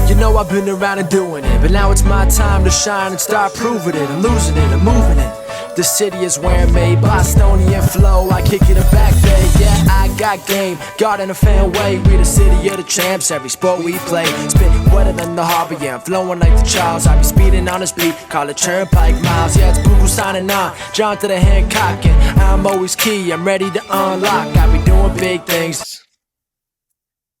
You know I've been around and doing it, but now it's my time to shine and start proving it. I'm losing it, I'm moving it. The city is where I'm made, Bostonian flow, I kick it a back day. Yeah, I got game, God in a fan way. We the city of the champs, every sport we play. Spit wetter than the harbor, yeah, I'm flowing like the Charles. I be speeding on this beat, call it Turnpike Miles. Yeah, it's Google signing on, John to the Hancock, and I'm always key, I'm ready to unlock. I be doing big things.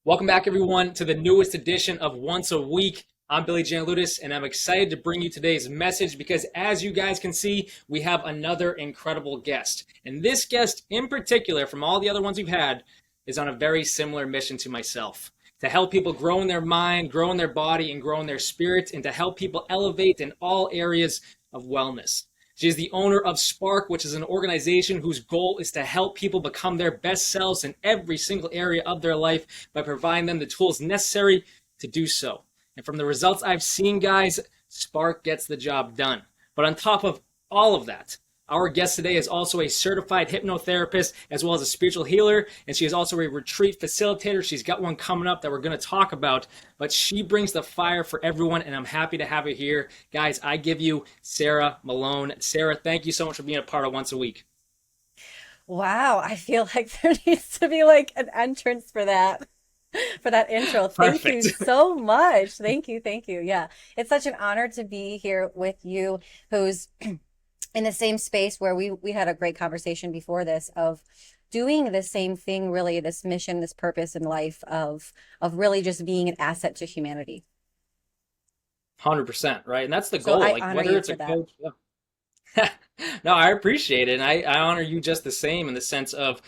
Welcome back, everyone, to the newest edition of Once a Week. I'm Billy Janlutis, and I'm excited to bring you today's message because, as you guys can see, we have another incredible guest. And this guest in particular, from all the other ones we've had, is on a very similar mission to myself. To help people grow in their mind, grow in their body, and grow in their spirit, and to help people elevate in all areas of wellness. She is the owner of Spark, which is an organization whose goal is to help people become their best selves in every single area of their life by providing them the tools necessary to do so. And from the results I've seen, guys, Spark gets the job done. But on top of all of that, our guest today is also a certified hypnotherapist as well as a spiritual healer, and she is also a retreat facilitator. She's got one coming up that we're going to talk about, but she brings the fire for everyone, and I'm happy to have her here. Guys, I give you Sarah Malone. Sarah, thank you so much for being a part of Once a Week. Wow, I feel like there needs to be like an entrance for that intro. Thank you so much. Thank you. Yeah, it's such an honor to be here with you, who's in the same space where we had a great conversation before this of doing the same thing, really, this mission, this purpose in life of really just being an asset to humanity. 100%, right? And that's the goal. I like honor whether you it's for a that. coach. Yeah. No, I appreciate it. And I honor you just the same in the sense of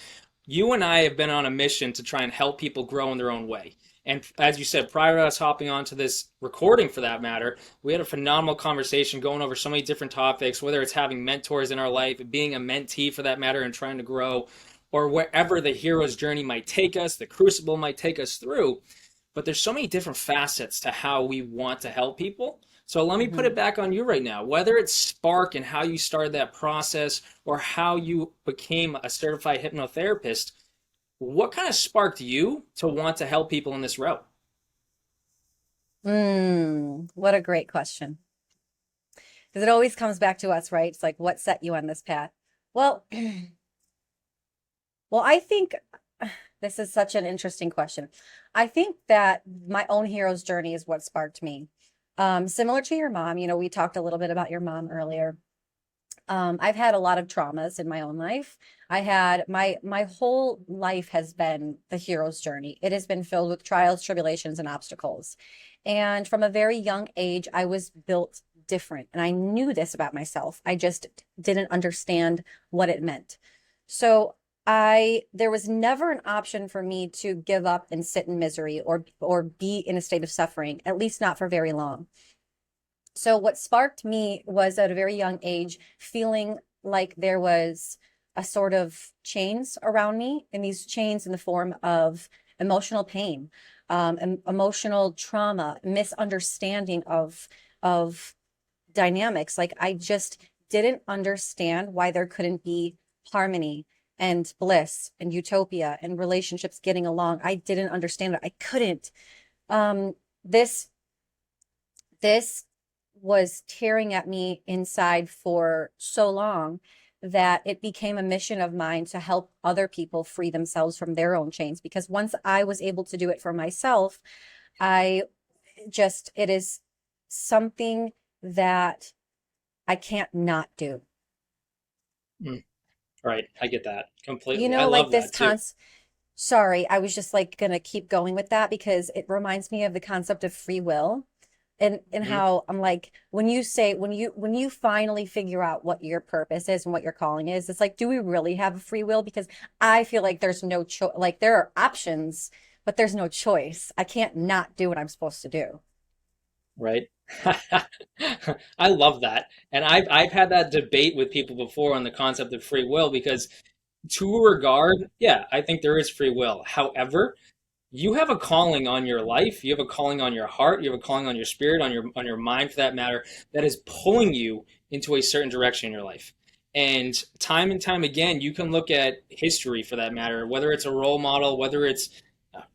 you and I have been on a mission to try and help people grow in their own way. And as you said, prior to us hopping onto this recording for that matter, we had a phenomenal conversation going over so many different topics, whether it's having mentors in our life, being a mentee for that matter, and trying to grow, or wherever the hero's journey might take us, the crucible might take us through. But there's so many different facets to how we want to help people. So let me put it back on you right now, whether it's Spark and how you started that process or how you became a certified hypnotherapist. What kind of sparked you to want to help people in this route? What a great question. Because it always comes back to us, right? It's like, what set you on this path? Well, I think this is such an interesting question. I think that my own hero's journey is what sparked me. Similar to your mom, we talked a little bit about your mom earlier. I've had a lot of traumas in my own life. I had my whole life has been the hero's journey. It has been filled with trials, tribulations, and obstacles. And from a very young age, I was built different. And I knew this about myself. I just didn't understand what it meant. So there was never an option for me to give up and sit in misery or be in a state of suffering, at least not for very long. So what sparked me was at a very young age, feeling like there was a sort of chains around me, and these chains in the form of emotional pain, emotional trauma, misunderstanding of dynamics. Like I just didn't understand why there couldn't be harmony and bliss and utopia and relationships getting along. I didn't understand it. I couldn't. This was tearing at me inside for so long that it became a mission of mine to help other people free themselves from their own chains. Because once I was able to do it for myself, it is something that I can't not do. Right. I get that completely. I love like this that too. Sorry, I was just like going to keep going with that because it reminds me of the concept of free will. And how I'm like, when you finally figure out what your purpose is and what your calling is, it's like, do we really have a free will? Because I feel like there's no choice. Like there are options, but there's no choice. I can't not do what I'm supposed to do. Right. I love that. And I've had that debate with people before on the concept of free will because to a regard, yeah, I think there is free will. However, you have a calling on your life, you have a calling on your heart, you have a calling on your spirit, on your mind for that matter, that is pulling you into a certain direction in your life. And time again, you can look at history for that matter, whether it's a role model, whether it's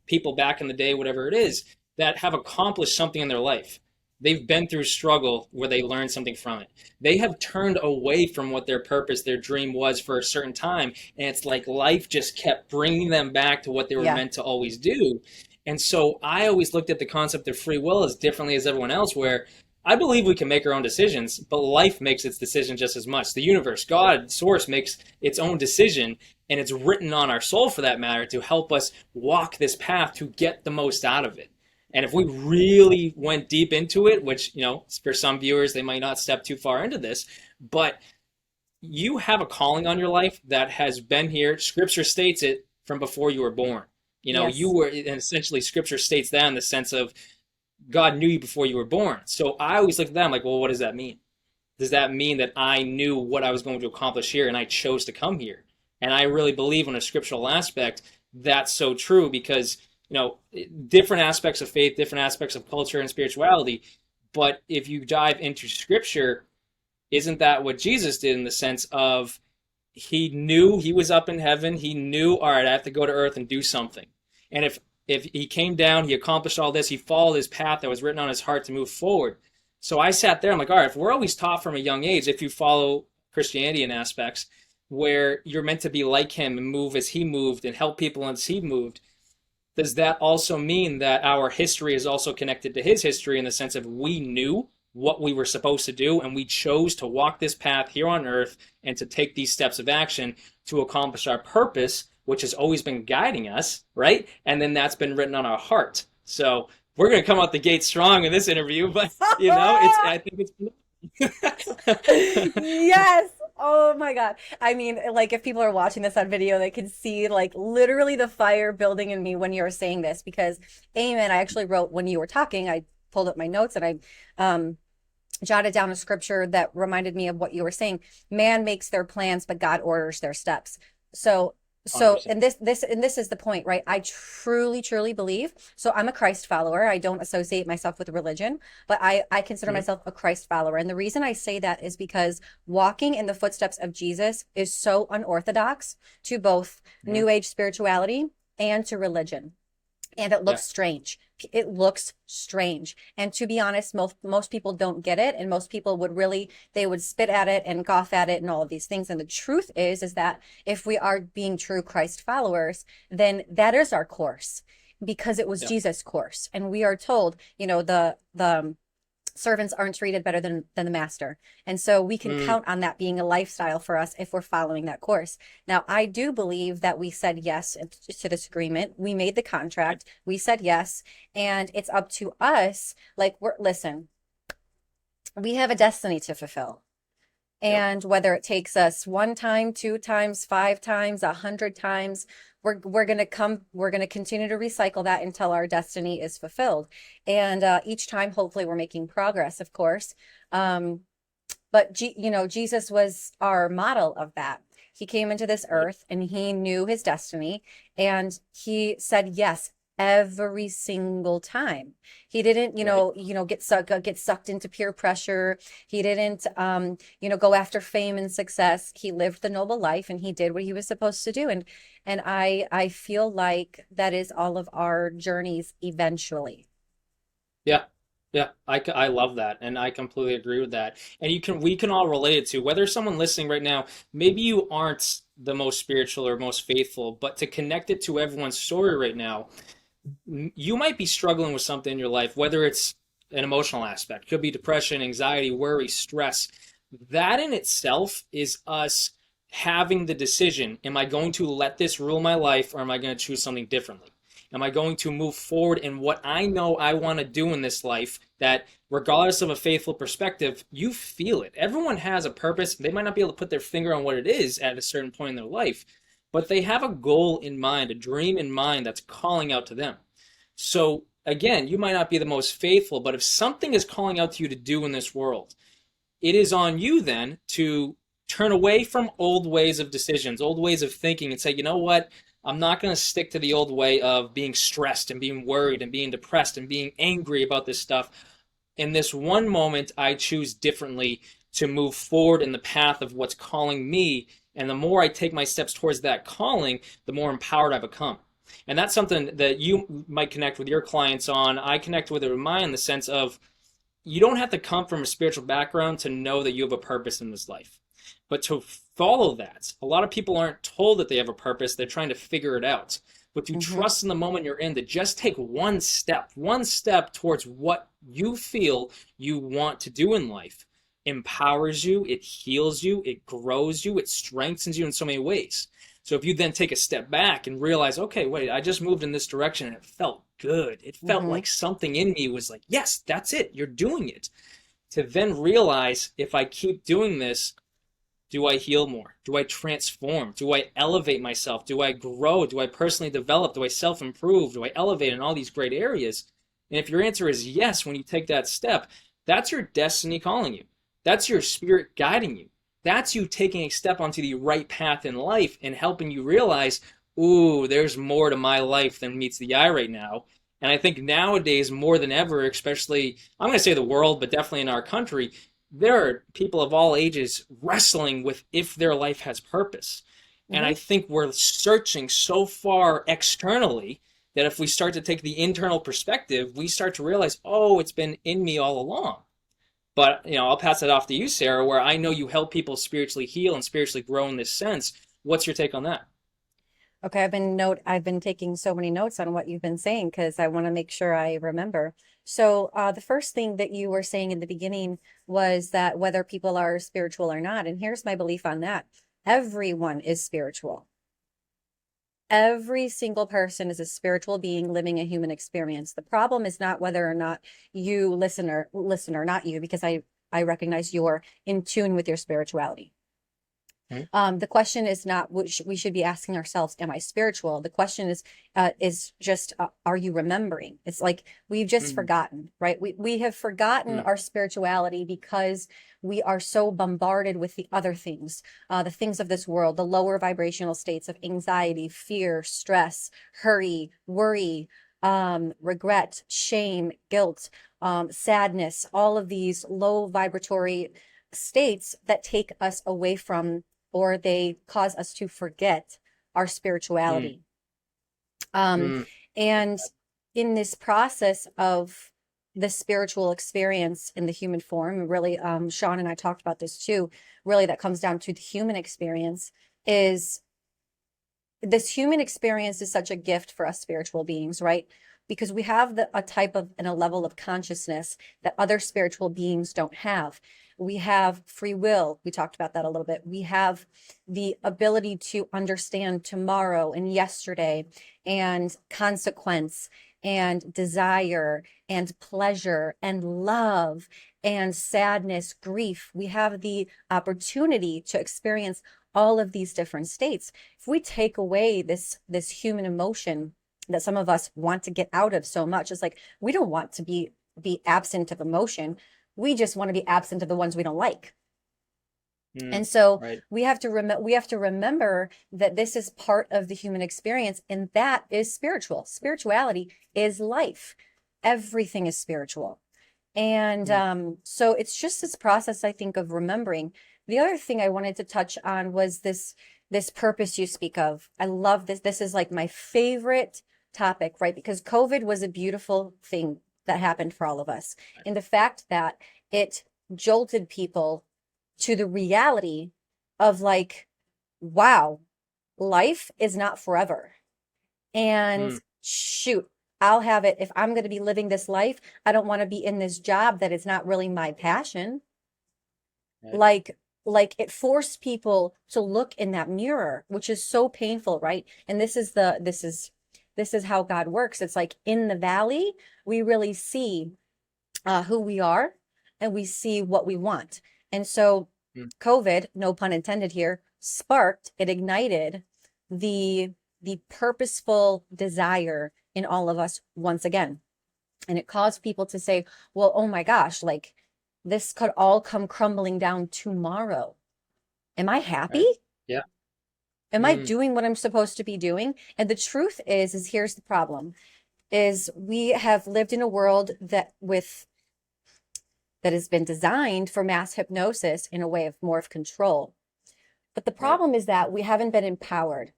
people back in the day, whatever it is, that have accomplished something in their life. They've been through struggle where they learned something from it. They have turned away from what their purpose, their dream was for a certain time. And it's like life just kept bringing them back to what they were meant to always do. And so I always looked at the concept of free will as differently as everyone else, where I believe we can make our own decisions, but life makes its decision just as much. The universe, God, source makes its own decision, and it's written on our soul for that matter to help us walk this path to get the most out of it. And if we really went deep into it, which, for some viewers, they might not step too far into this, but you have a calling on your life that has been here. Scripture states it from before you were born. You were, and essentially Scripture states that in the sense of God knew you before you were born. So I always look at that, I'm like, well, what does that mean? Does that mean that I knew what I was going to accomplish here and I chose to come here? And I really believe in a scriptural aspect that's so true because, different aspects of faith, different aspects of culture and spirituality. But if you dive into Scripture, isn't that what Jesus did in the sense of he knew he was up in heaven? He knew, all right, I have to go to earth and do something. And if he came down, he accomplished all this, he followed his path that was written on his heart to move forward. So I sat there, I'm like, all right, if we're always taught from a young age, if you follow Christianity in aspects, where you're meant to be like him and move as he moved and help people as he moved, does that also mean that our history is also connected to his history in the sense of we knew what we were supposed to do and we chose to walk this path here on earth and to take these steps of action to accomplish our purpose, which has always been guiding us, right? And then that's been written on our heart. So we're going to come out the gate strong in this interview, but I think it's Yes. Oh my God. I mean, like if people are watching this on video, they can see like literally the fire building in me when you were saying this because amen. I actually wrote when you were talking, I pulled up my notes and I jotted down a scripture that reminded me of what you were saying. Man makes their plans, but God orders their steps. So, and this is the point, right? I truly believe. So I'm a Christ follower. I don't associate myself with religion, but I consider myself a Christ follower. And the reason I say that is because walking in the footsteps of Jesus is so unorthodox to both New Age spirituality and to religion. And it looks strange. It looks strange. And to be honest, most people don't get it. And most people they would spit at it and scoff at it and all of these things. And the truth is that if we are being true Christ followers, then that is our course because it was Jesus' course. And we are told, the servants aren't treated better than the master. And so we can count on that being a lifestyle for us if we're following that course. Now, I do believe that we said yes to this agreement. We made the contract. We said yes. And it's up to us. Like, listen, we have a destiny to fulfill. And whether it takes us 1 time, 2 times, 5 times, 100 times, we're going to continue to recycle that until our destiny is fulfilled. And each time, hopefully we're making progress, of course. But Jesus was our model of that. He came into this earth and he knew his destiny and he said yes every single time. He didn't, get sucked into peer pressure. He didn't, go after fame and success. He lived the noble life and he did what he was supposed to do. And I feel like that is all of our journeys eventually. Yeah. Yeah, I love that, and I completely agree with that. And we can all relate it to whether someone listening right now, maybe you aren't the most spiritual or most faithful, but to connect it to everyone's story right now, you might be struggling with something in your life, whether it's an emotional aspect, could be depression, anxiety, worry, stress. That in itself is us having the decision, am I going to let this rule my life or am I going to choose something differently? Am I going to move forward in what I know I want to do in this life that regardless of a faithful perspective, you feel it. Everyone has a purpose. They might not be able to put their finger on what it is at a certain point in their life, but they have a goal in mind, a dream in mind that's calling out to them. So again, you might not be the most faithful, but if something is calling out to you to do in this world, it is on you then to turn away from old ways of decisions, old ways of thinking and say, you know what? I'm not going to stick to the old way of being stressed and being worried and being depressed and being angry about this stuff. In this one moment, I choose differently to move forward in the path of what's calling me. And the more I take my steps towards that calling, the more empowered I become. And that's something that you might connect with your clients on. I connect with it with mine in the sense of you don't have to come from a spiritual background to know that you have a purpose in this life. But to follow that, a lot of people aren't told that they have a purpose. They're trying to figure it out. But to trust in the moment you're in, to just take one step towards what you feel you want to do in life, empowers you, it heals you, it grows you, it strengthens you in so many ways. So if you then take a step back and realize, okay, wait, I just moved in this direction and it felt good. It felt like something in me was like, yes, that's it. You're doing it. To then realize, if I keep doing this, do I heal more? Do I transform? Do I elevate myself? Do I grow? Do I personally develop? Do I self-improve? Do I elevate in all these great areas? And if your answer is yes, when you take that step, that's your destiny calling you. That's your spirit guiding you. That's you taking a step onto the right path in life and helping you realize, ooh, there's more to my life than meets the eye right now. And I think nowadays, more than ever, especially, I'm going to say the world, but definitely in our country, there are people of all ages wrestling with if their life has purpose. And I think we're searching so far externally that if we start to take the internal perspective, we start to realize, oh, it's been in me all along. But, I'll pass it off to you, Sarah, where I know you help people spiritually heal and spiritually grow in this sense. What's your take on that? Okay, I've been taking so many notes on what you've been saying because I want to make sure I remember. So the first thing that you were saying in the beginning was that whether people are spiritual or not, and here's my belief on that. Everyone is spiritual. Every single person is a spiritual being living a human experience. The problem is not whether or not you listen or not you, because I recognize you're in tune with your spirituality. The question is not what we should be asking ourselves, am I spiritual? The question is just, are you remembering? It's like we've just forgotten, right? We have forgotten our spirituality because we are so bombarded with the other things, the things of this world, the lower vibrational states of anxiety, fear, stress, hurry, worry, regret, shame, guilt, sadness, all of these low vibratory states that take us away from, or they cause us to forget our spirituality. And in this process of the spiritual experience in the human form, really, Sean and I talked about this too, really that comes down to the human experience is this human experience is such a gift for us spiritual beings, right? Because we have a type of and a level of consciousness that other spiritual beings don't have. We have free will. We talked about that a little bit. We have the ability to understand tomorrow and yesterday and consequence and desire and pleasure and love and sadness, grief. We have the opportunity to experience all of these different states. If we take away this human emotion that some of us want to get out of so much, it's like we don't want to be absent of emotion. We just want to be absent of the ones we don't like. And so we have to remember that this is part of the human experience, and that is spiritual. Spirituality is life. Everything is spiritual. And so it's just this process, I think, of remembering. The other thing I wanted to touch on was this purpose you speak of. I love this. This is like my favorite topic, right? Because COVID was a beautiful thing that happened for all of us. And the fact that it jolted people to the reality of like, wow, life is not forever. And shoot, I'll have it. If I'm going to be living this life, I don't want to be in this job that is not really my passion. Like it forced people to look in that mirror, which is so painful, right? And this is how God works. It's like in the valley, we really see who we are and we see what we want. And so COVID, no pun intended here, it ignited the purposeful desire in all of us once again. And it caused people to say, well, oh my gosh, like this could all come crumbling down tomorrow. Am I happy? Yeah. Am I doing what I'm supposed to be doing? And the truth is here's the problem, is we have lived in a world that with that has been designed for mass hypnosis in a way of more of control. But the Right. problem is that we haven't been empowered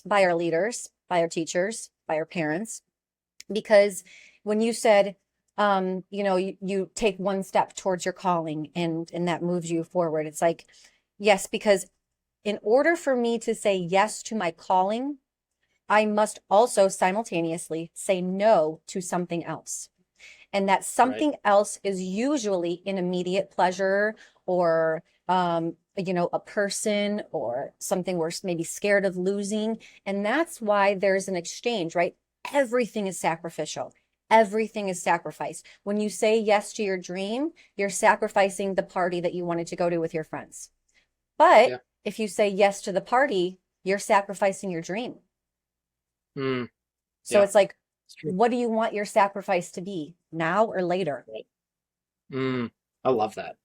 by our leaders, by our teachers, by our parents, because when you said, you take one step towards your calling and that moves you forward, it's like, yes, because in order for me to say yes to my calling, I must also simultaneously say no to something else. And that Right. something else is usually an immediate pleasure or, a person or something we're maybe scared of losing. And that's why there's an exchange, right? Everything is sacrificial. Everything is sacrifice. When you say yes to your dream, you're sacrificing the party that you wanted to go to with your friends. But Yeah. if you say yes to the party, you're sacrificing your dream. Mm, So yeah. it's like, It's true. what do you want your sacrifice to be, now or later? Right. I love that.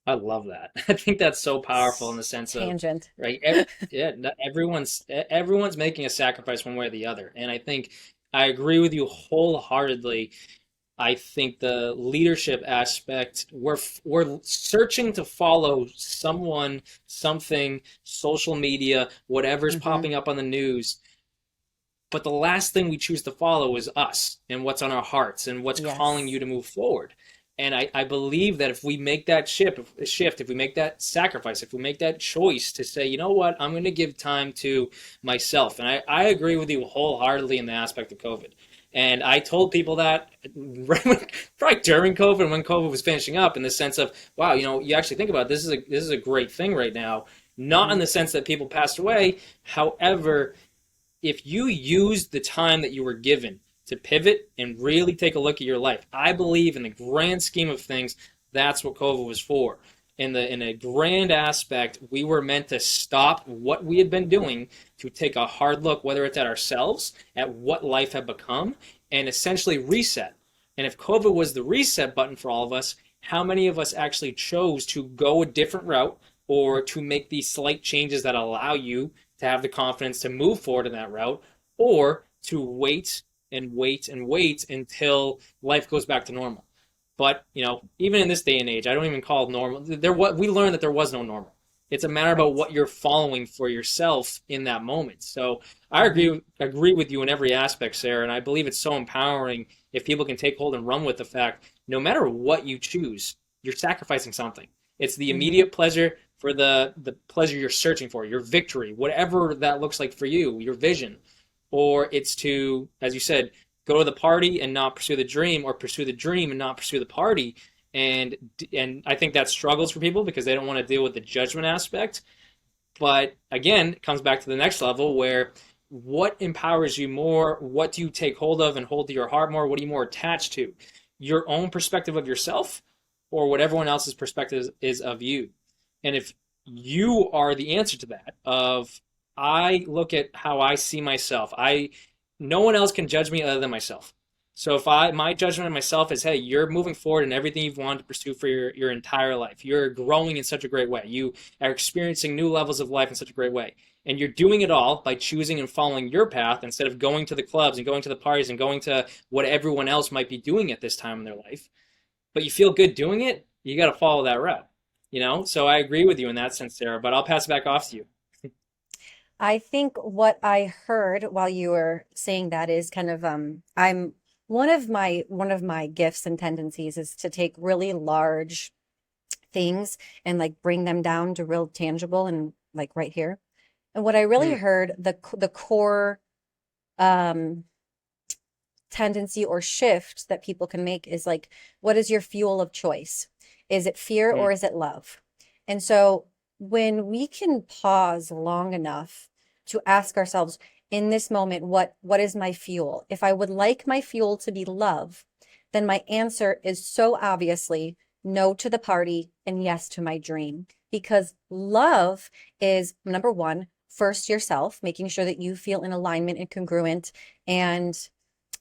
I love that. I think that's so powerful in the sense of, Tangent. right? Yeah, everyone's making a sacrifice one way or the other, and I think I agree with you wholeheartedly. I think the leadership aspect, we're searching to follow someone, something, social media, whatever's Hmm. popping up on the news. But the last thing we choose to follow is us and what's on our hearts and what's calling you Yes. to move forward. And I believe that if we make that shift, if we make that sacrifice, if we make that choice to say, you know what, I'm going to give time to myself. And I agree with you wholeheartedly in the aspect of COVID. And I told people that right during COVID, when COVID was finishing up, in the sense of, wow, you actually think about it, this is a great thing right now. Not in Hmm. the sense that people passed away. However, if you use the time that you were given to pivot and really take a look at your life, I believe in the grand scheme of things, that's what COVID was for. In a grand aspect, we were meant to stop what we had been doing to take a hard look, whether it's at ourselves, at what life had become, and essentially reset. And if COVID was the reset button for all of us, how many of us actually chose to go a different route or to make these slight changes that allow you to have the confidence to move forward in that route, or to wait and wait and wait until life goes back to normal. But even in this day and age, I don't even call it normal. We learned that there was no normal. It's a matter about Right. what you're following for yourself in that moment. So I Hmm. agree with you in every aspect, Sarah, and I believe it's so empowering if people can take hold and run with the fact no matter what you choose, you're sacrificing something. It's the Hmm. immediate pleasure for the pleasure you're searching for, your victory, whatever that looks like for you, your vision, or it's to, as you said, go to the party and not pursue the dream, or pursue the dream and not pursue the party. And and I think that struggles for people because they don't want to deal with the judgment aspect. But again, it comes back to the next level where what empowers you more? What do you take hold of and hold to your heart more? What are you more attached to? Your own perspective of yourself or what everyone else's perspective is of you? And if you are the answer to that, of I look at how I see myself, no one else can judge me other than myself. So if my judgment of myself is, hey, you're moving forward in everything you've wanted to pursue for your entire life. You're growing in such a great way. You are experiencing new levels of life in such a great way. And you're doing it all by choosing and following your path instead of going to the clubs and going to the parties and going to what everyone else might be doing at this time in their life. But you feel good doing it, you got to follow that route. So I agree with you in that sense, Sarah, but I'll pass it back off to you. I think what I heard while you were saying that is kind of I'm one of my gifts and tendencies is to take really large things and like bring them down to real tangible and like right here. And what I really Mm, heard, the core um tendency or shift that people can make is like, what is your fuel of choice? Is it fear mm, or is it love? And so when we can pause long enough to ask ourselves in this moment, what is my fuel? If I would like my fuel to be love, then my answer is so obviously no to the party and yes to my dream. Because love is number one, first yourself, making sure that you feel in alignment and congruent and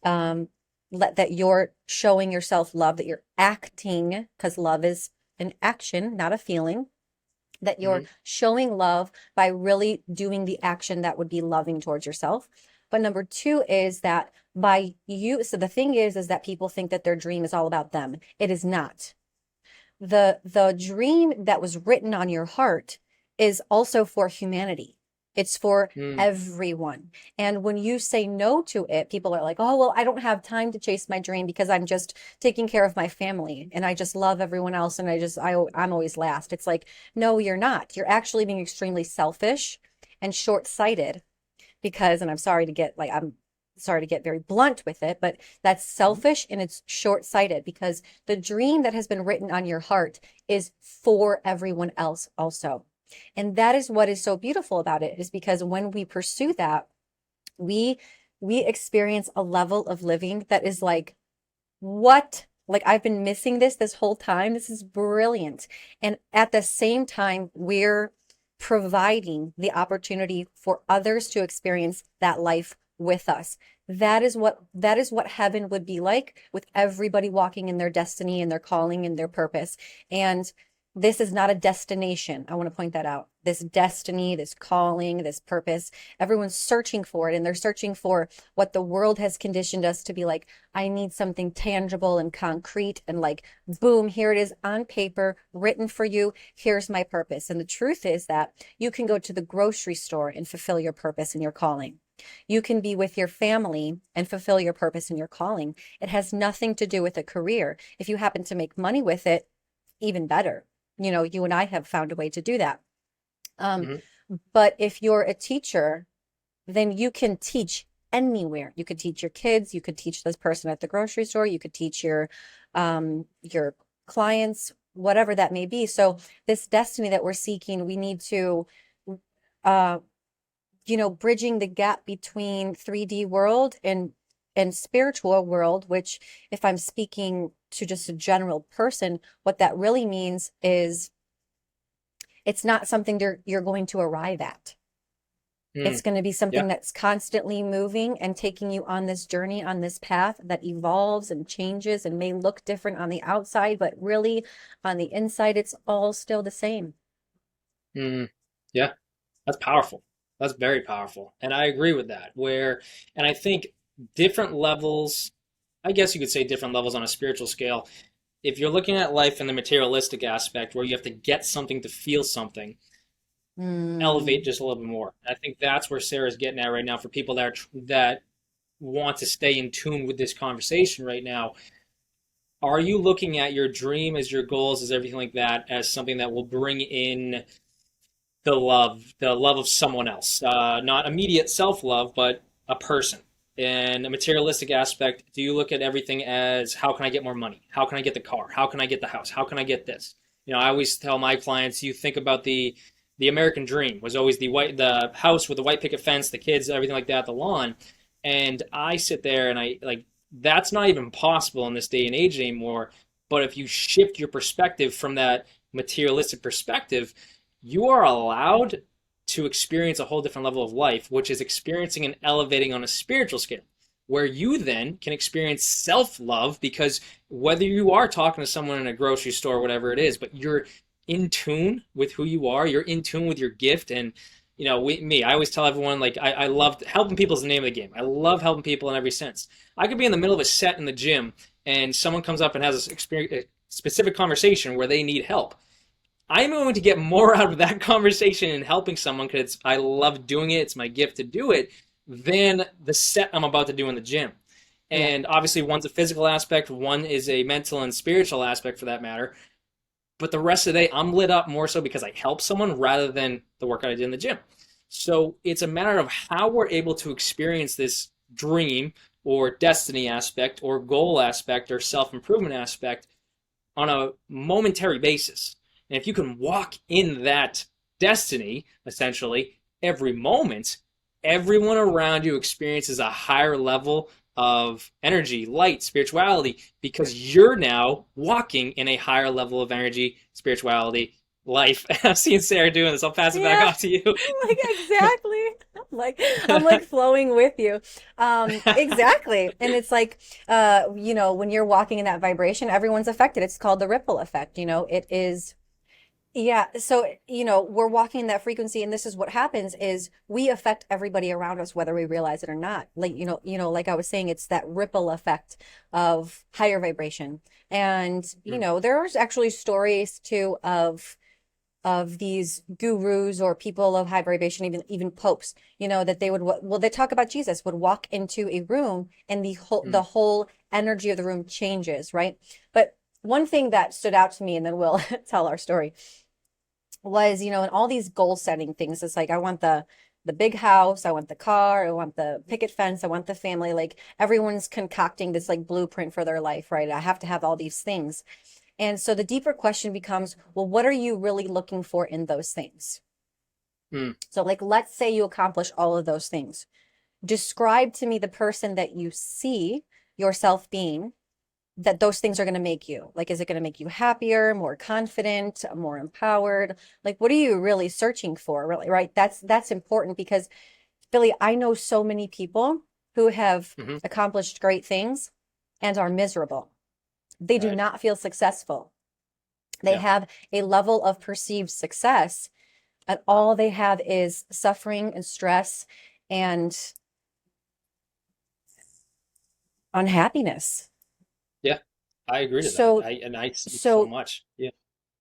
um, let that you're showing yourself love, that you're acting, because love is an action, not a feeling, that you're mm, showing love by really doing the action that would be loving towards yourself. But number two is that by you, so the thing is that people think that their dream is all about them. It is not. the dream that was written on your heart is also for humanity. It's for Mm, everyone. And when you say no to it, people are like, oh, well, I don't have time to chase my dream because I'm just taking care of my family and I just love everyone else and I'm always last. It's like, no, you're not. You're actually being extremely selfish and short-sighted because, and I'm sorry to get very blunt with it, but that's selfish and it's short-sighted because the dream that has been written on your heart is for everyone else also. And that is what is so beautiful about it, is because when we pursue that, we we experience a level of living that is like, what? Like I've been missing this whole time. This is brilliant. And at the same time, we're providing the opportunity for others to experience that life with us. That is what heaven would be like, with everybody walking in their destiny and their calling and their purpose. And this is not a destination. I want to point that out. This destiny, this calling, this purpose, everyone's searching for it, and they're searching for what the world has conditioned us to be like. I need something tangible and concrete, and like, boom, here it is on paper, written for you. Here's my purpose. And the truth is that you can go to the grocery store and fulfill your purpose and your calling. You can be with your family and fulfill your purpose and your calling. It has nothing to do with a career. If you happen to make money with it, even better. You and I have found a way to do that. Um, mhm. but if you're a teacher, then you can teach anywhere. You could teach your kids, you could teach this person at the grocery store, you could teach your clients, whatever that may be. So this destiny that we're seeking, we need to uh bridging the gap between 3D world and spiritual world, which, if I'm speaking to just a general person, what that really means is it's not something you're going to arrive at. It's Mm, going to be yeah. something that's constantly moving and taking you on this journey, on this path that evolves and changes and may look different on the outside, but really on the inside, it's all still the same. Mm, yeah. That's powerful. That's very powerful. And I agree with that. And I think different levels, I guess you could say different levels on a spiritual scale. If you're looking at life in the materialistic aspect where you have to get something to feel something, elevate Mm. just a little bit more. I think that's where Sarah's getting at right now for people that want to stay in tune with this conversation right now. Are you looking at your dream as your goals, as everything like that, as something that will bring in the love of someone else, not immediate self love, but a person. And a materialistic aspect, do you look at everything as how can I get more money? How can I get the car? How can I get the house? How can I get this? I always tell my clients, you think about the American dream was always the house with the white picket fence, the kids, everything like that, the lawn. And I sit there and I like that's not even possible in this day and age anymore. But if you shift your perspective from that materialistic perspective, you are allowed to experience a whole different level of life, which is experiencing and elevating on a spiritual scale, where you then can experience self love because whether you are talking to someone in a grocery store, whatever it is, but you're in tune with who you are, you're in tune with your gift. And, I always tell everyone, like, I love helping people is the name of the game. I love helping people in every sense. I could be in the middle of a set in the gym and someone comes up and has a specific conversation where they need help. I'm going to get more out of that conversation and helping someone because I love doing it. It's my gift to do it than the set I'm about to do in the gym. Yeah. And obviously, one's a physical aspect, one is a mental and spiritual aspect for that matter. But the rest of the day, I'm lit up more so because I help someone rather than the workout I did in the gym. So it's a matter of how we're able to experience this dream or destiny aspect or goal aspect or self improvement aspect on a momentary basis. And if you can walk in that destiny, essentially, every moment, everyone around you experiences a higher level of energy, light, spirituality, because you're now walking in a higher level of energy, spirituality, life. I'm seeing Sarah doing this. I'll pass it back Yeah, off to you. like exactly. I'm like flowing with you. Exactly. And it's like when you're walking in that vibration, everyone's affected. It's called the ripple effect. It is Yeah, so we're walking in that frequency, and this is what happens is we affect everybody around us whether we realize it or not. Like, like I was saying, it's that ripple effect of higher vibration. And, Mm, there are actually stories too of these gurus or people of high vibration, even popes, that they would well, they talk about Jesus would walk into a room and the mm, whole energy of the room changes, right? But one thing that stood out to me, and then we'll tell our story was, in all these goal setting things, it's like I want the big house, I want the car, I want the picket fence, I want the family. Like everyone's concocting this like blueprint for their life, right? I have to have all these things. And so the deeper question becomes, well, what are you really looking for in those things? mm. So like let's say you accomplish all of those things. Describe to me the person that you see yourself being, that those things are going to make you. Like, is it going to make you happier, more confident, more empowered? Like, what are you really searching for? Really, right? That's important because Billy, I know so many people who have Hmm. accomplished great things and are miserable. They do Right. not feel successful. They Yeah. have a level of perceived success, and all they have is suffering and stress and unhappiness. Yeah. I agree to that. So, I see it so so much. Yeah.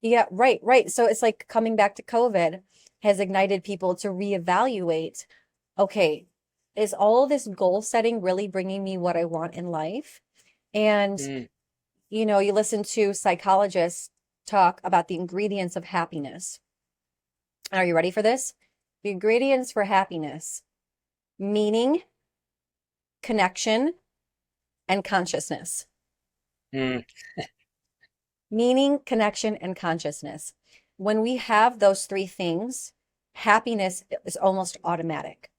Yeah, right, right. So it's like coming back to COVID has ignited people to reevaluate, okay, is all this goal setting really bringing me what I want in life? And, Mm, you listen to psychologists talk about the ingredients of happiness. Are you ready for this? The ingredients for happiness: meaning, connection, and consciousness. mm. Meaning, connection, and consciousness. When we have those three things, happiness is almost automatic.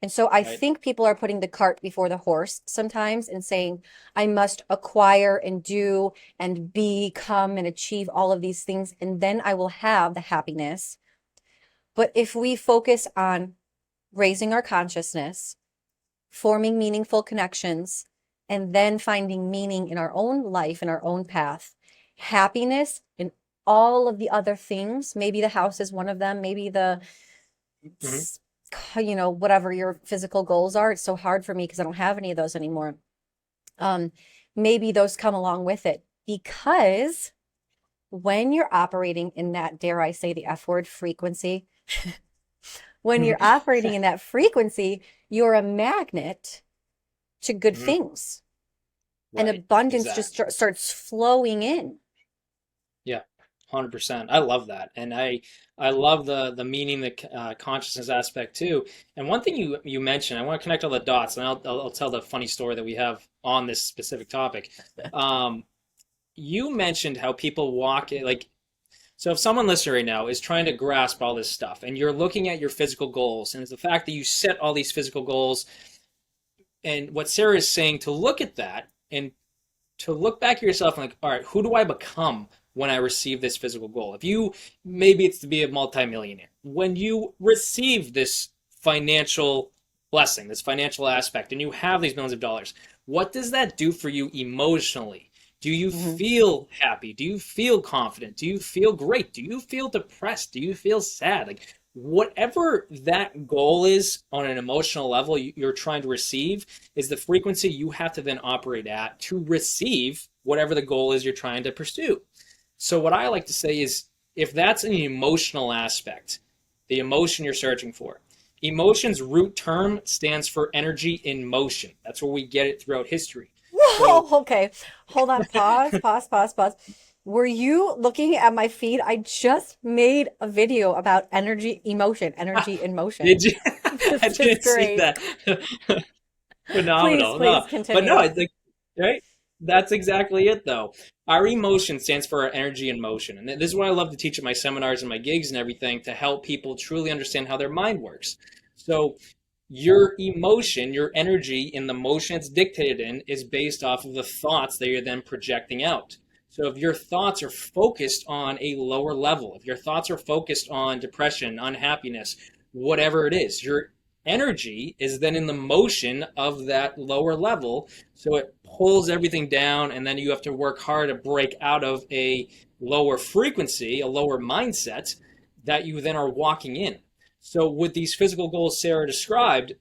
And so I Right. think people are putting the cart before the horse sometimes and saying, I must acquire and do and become and achieve all of these things, and then I will have the happiness. But if we focus on raising our consciousness, forming meaningful connections, and then finding meaning in our own life, in our own path, happiness in all of the other things, maybe the house is one of them, maybe Hmm. whatever your physical goals are. It's so hard for me because I don't have any of those anymore. Um, Maybe those come along with it because when you're operating in that, dare I say the F word, frequency, when you're operating in that frequency, you're a magnet to good Hmm. things, and Right. abundance just Exactly. starts flowing in. Yeah. 100%. I love that. And I love the meaning, the consciousness aspect too. And one thing you mentioned, I want to connect all the dots, and I'll tell the funny story that we have on this specific topic. Um, you mentioned how people walk it like, so if someone listening right now is trying to grasp all this stuff and you're looking at your physical goals, and it's the fact that you set all these physical goals, and what Sarah is saying, to look at that and to look back at yourself and like, all right, who do I become when I receive this physical goal? If you, maybe it's to be a multimillionaire. When you receive this financial blessing, this financial aspect, and you have these millions of dollars, what does that do for you emotionally? Do you Mhm. feel happy? Do you feel confident? Do you feel great? Do you feel depressed? Do you feel sad? Like, whatever that goal is on an emotional level you're trying to receive is the frequency you have to then operate at to receive whatever the goal is you're trying to pursue. So, what I like to say is if that's an emotional aspect, the emotion you're searching for, emotion's root term stands for energy in motion. That's where we get it throughout history. So, Whoa, okay. Hold on. Pause, pause, pause, pause. Were you looking at my feed? I just made a video about energy in motion. did you? I This is didn't see great. that. Please, Phenomenal. please No, but no, continue. I think right. That's exactly it, though. Our emotion stands for our energy in motion, and this is what I love to teach at my seminars and my gigs and everything to help people truly understand how their mind works. So, your emotion, your energy in the motion it's dictated in, is based off of the thoughts that you're then projecting out. So, if your thoughts are focused on a lower level, if your thoughts are focused on depression, unhappiness, whatever it is, your energy is then in the motion of that lower level. So it pulls everything down, and then you have to work hard to break out of a lower frequency, a lower mindset that you then are walking in. So with these physical goals Sarah described,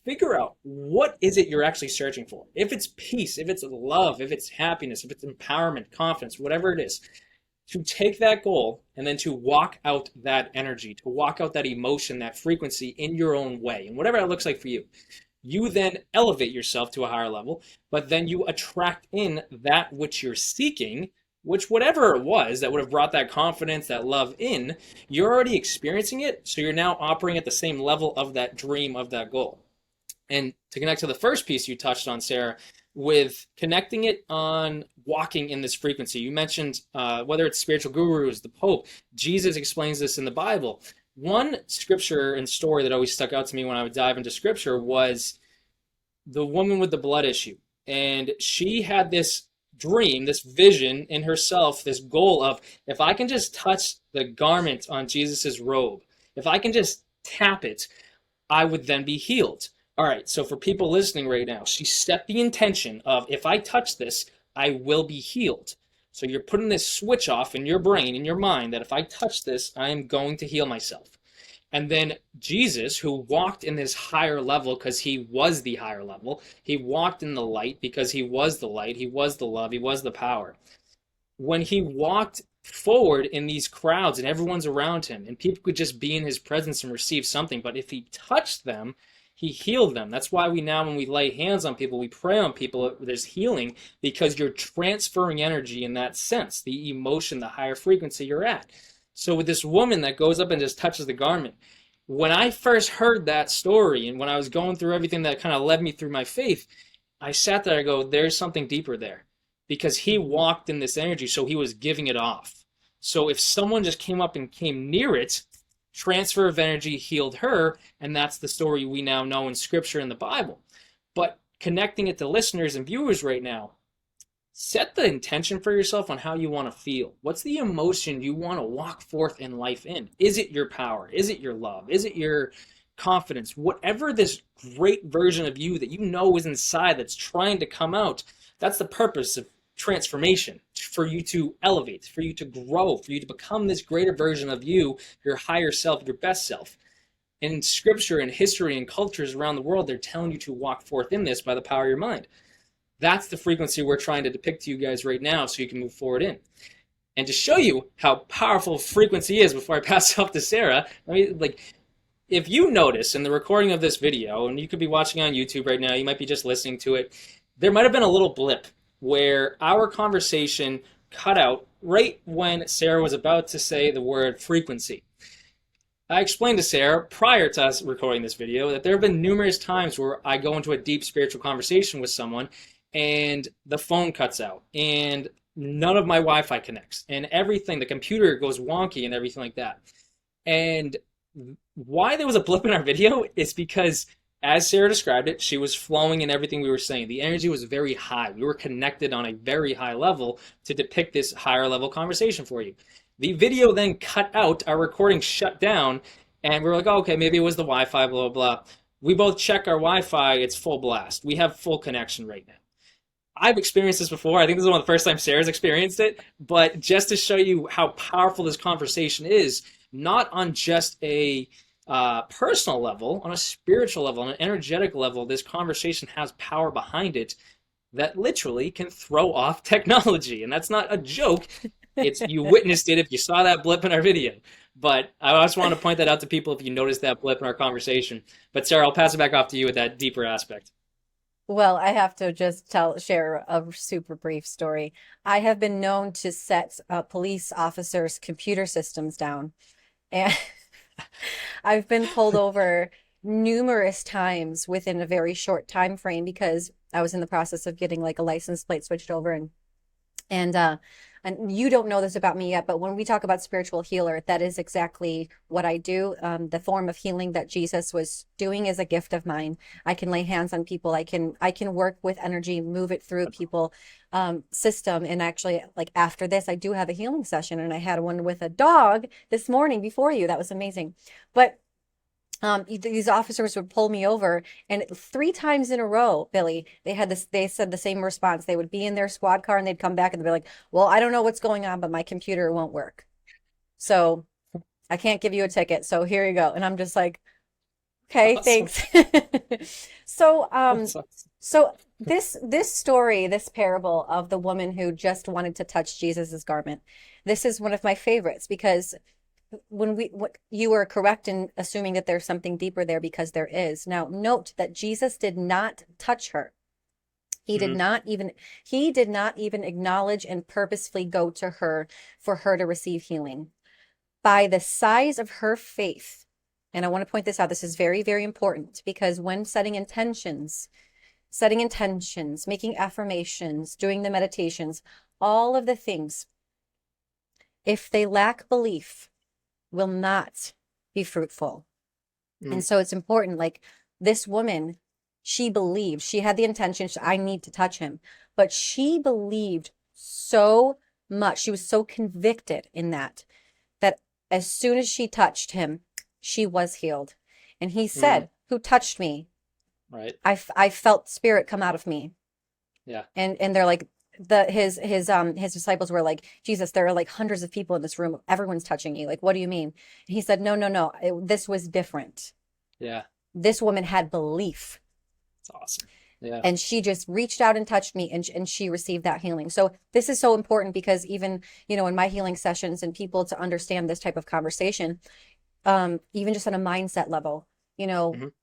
figure out what is it you're actually searching for. If it's peace, if it's love, if it's happiness, if it's empowerment, confidence, whatever it is, to take that goal and then to walk out that energy, to walk out that emotion, that frequency in your own way, and whatever that looks like for you. You then elevate yourself to a higher level, but then you attract in that which you're seeking, which whatever it was that would have brought that confidence, that love in, you're already experiencing it. So you're now operating at the same level of that dream, of that goal. And to connect to the first piece you touched on, Sarah, with connecting it on walking in this frequency. You mentioned whether it's spiritual gurus, the Pope, Jesus explains this in the Bible. One scripture and story that always stuck out to me when I would dive into scripture was the woman with the blood issue. And she had this dream, this vision in herself, this goal of, if I can just touch the garment on Jesus's robe, if I can just tap it, I would then be healed. All right, so for people listening right now, she set the intention of, if I touch this, I will be healed. So you're putting this switch off in your brain, in your mind, that if I touch this, I am going to heal myself. And then Jesus, who walked in this higher level because he was the higher level, he walked in the light because he was the light, he was the love, he was the power. When he walked forward in these crowds and everyone's around him and people could just be in his presence and receive something, but if he touched them, he healed them. That's why we now, when we lay hands on people, we pray on people, there's healing, because you're transferring energy in that sense, the emotion, the higher frequency you're at. So with this woman that goes up and just touches the garment, when I first heard that story and when I was going through everything that kind of led me through my faith, I sat there, I go, there's something deeper there, because he walked in this energy, so he was giving it off. So if someone just came up and came near it, transfer of energy healed her, and that's the story we now know in scripture in the Bible. But connecting it to listeners and viewers right now, set the intention for yourself on how you want to feel. What's the emotion you want to walk forth in life in? Is it your power? Is it your love? Is it your confidence? Whatever this great version of you that you know is inside that's trying to come out, that's the purpose of transformation, for you to elevate, for you to grow, for you to become this greater version of you, your higher self, your best self. In scripture and history and cultures around the world, they're telling you to walk forth in this by the power of your mind. That's the frequency we're trying to depict to you guys right now so you can move forward in. And to show you how powerful frequency is, before I pass it off to Sarah, if you notice in the recording of this video, and you could be watching on YouTube right now, you might be just listening to it, there might have been a little blip where our conversation cut out right when Sarah was about to say the word frequency. I explained to Sarah prior to us recording this video that there have been numerous times where I go into a deep spiritual conversation with someone and the phone cuts out and none of my Wi-Fi connects and everything, the computer goes wonky and everything like that. And why there was a blip in our video is because, as Sarah described it, she was flowing in everything we were saying. The energy was very high. We were connected on a very high level to depict this higher level conversation for you. The video then cut out, our recording shut down, and we were like, oh, okay, maybe it was the Wi-Fi, blah, blah, blah. We both check our Wi-Fi, it's full blast. We have full connection right now. I've experienced this before. I think this is one of the first times Sarah's experienced it, but just to show you how powerful this conversation is, not on just a personal level, on a spiritual level, on an energetic level, this conversation has power behind it that literally can throw off technology. And that's not a joke. It's, you witnessed it if you saw that blip in our video. But I just want to point that out to people if you noticed that blip in our conversation. But Sarah, I'll pass it back off to you with that deeper aspect. Well, I have to just share a super brief story. I have been known to set police officers' computer systems down, and I've been pulled over numerous times within a very short time frame because I was in the process of getting like a license plate switched over, and you don't know this about me yet, but when we talk about spiritual healer, that is exactly what I do. The form of healing that Jesus was doing is a gift of mine. I can lay hands on people. I can work with energy, move it through people system. And actually, like after this, I do have a healing session, and I had one with a dog this morning before you. That was amazing. But these officers would pull me over, and 3 times in a row, Billy, they said the same response. They would be in their squad car and they'd come back and they'd be like, well, I don't know what's going on, but my computer won't work. So I can't give you a ticket. So here you go. And I'm just like, okay, Awesome. thanks. So, That's awesome. so this story, this parable of the woman who just wanted to touch Jesus's garment, this is one of my favorites because you were correct in assuming that there's something deeper there because there is. Now, note that Jesus did not touch her. He did Hmm. not even acknowledge and purposefully go to her for her to receive healing. By the size of her faith, and I want to point this out, this is very, very important because when setting intentions, making affirmations, doing the meditations, all of the things, if they lack belief, will not be fruitful. Mm. And so it's important, like this woman, she believed, she had the intention, I need to touch him, but she believed so much. She was so convicted in that as soon as she touched him, she was healed. And he said, who touched me? Right. I felt spirit come out of me. Yeah. And they're like, his disciples were like, Jesus, there are like hundreds of people in this room. Everyone's touching you. Like, what do you mean? And he said, no. This was different. Yeah. This woman had belief. It's awesome. Yeah. And she just reached out and touched me, and she received that healing. So this is so important because even, in my healing sessions and people to understand this type of conversation, even just on a mindset level,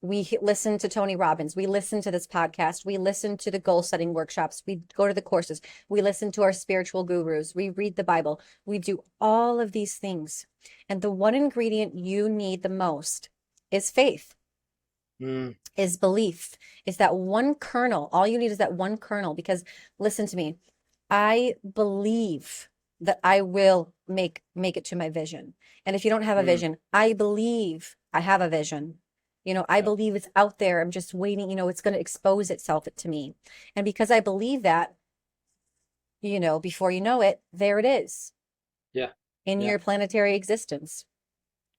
we listen to Tony Robbins, we listen to this podcast, we listen to the goal setting workshops, we go to the courses, we listen to our spiritual gurus, we read the Bible, we do all of these things. And the one ingredient you need the most is faith. Is belief, is that one kernel. All you need is that one kernel, because listen to me, I believe that I will make it to my vision. And if you don't have a vision, I believe I have a vision. I believe it's out there. I'm just waiting, it's going to expose itself to me. And because I believe that, before you know it, there it is. Yeah. In your planetary existence.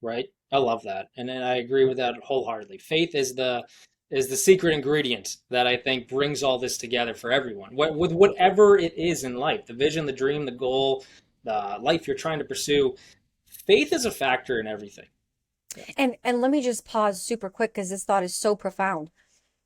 Right. I love that. And then I agree with that wholeheartedly. Faith is the secret ingredient that I think brings all this together for everyone. With whatever it is in life, the vision, the dream, the goal, the life you're trying to pursue, faith is a factor in everything. And let me just pause super quick because this thought is so profound.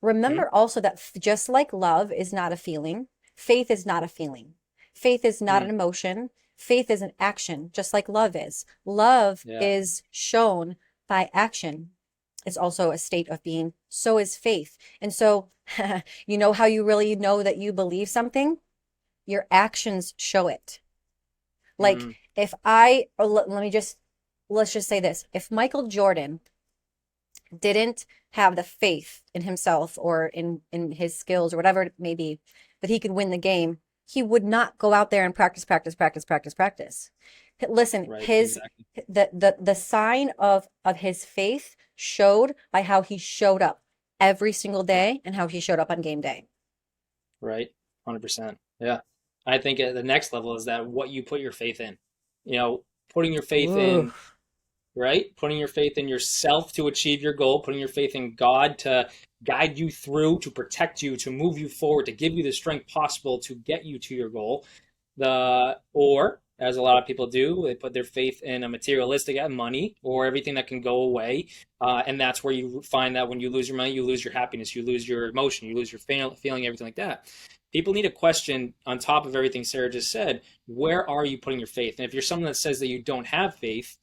Remember also that just like love is not a feeling, faith is not a feeling. Faith is not an emotion. Faith is an action, just like love is. Love is shown by action. It's also a state of being. So is faith. And so, you know how you really know that you believe something? Your actions show it. Like if let's just say this. If Michael Jordan didn't have the faith in himself or in his skills or whatever it may be, that he could win the game, he would not go out there and practice. Listen, the sign of his faith showed by how he showed up every single day and how he showed up on game day. Right. 100%. Yeah. I think at the next level is that what you put your faith in, putting your faith in, right? Putting your faith in yourself to achieve your goal, putting your faith in God to guide you through, to protect you, to move you forward, to give you the strength possible to get you to your goal. Or, as a lot of people do, they put their faith in a materialistic money or everything that can go away. And that's where you find that when you lose your money, you lose your happiness, you lose your emotion, you lose your feeling, everything like that. People need a question on top of everything Sarah just said. Where are you putting your faith? And if you're someone that says that you don't have faith,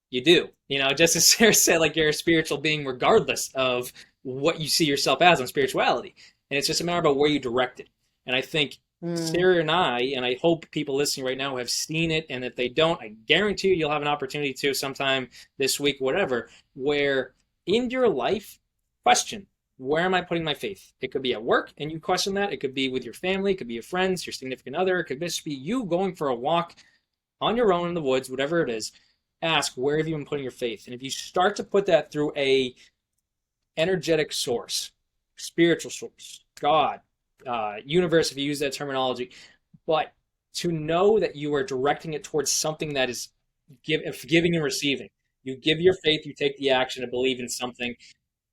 you do. Just as Sarah said, like you're a spiritual being regardless of what you see yourself as on spirituality. And it's just a matter about where you direct it. And I think Sarah and I hope people listening right now have seen it, and if they don't, I guarantee you'll have an opportunity to sometime this week, whatever, where in your life, question, where am I putting my faith? It could be at work and you question that. It could be with your family. It could be your friends, your significant other. It could just be you going for a walk on your own in the woods, whatever it is. Ask, where have you been putting your faith? And if you start to put that through a energetic source, spiritual source, God, universe, if you use that terminology, but to know that you are directing it towards something that is giving and receiving. You give your faith, you take the action to believe in something,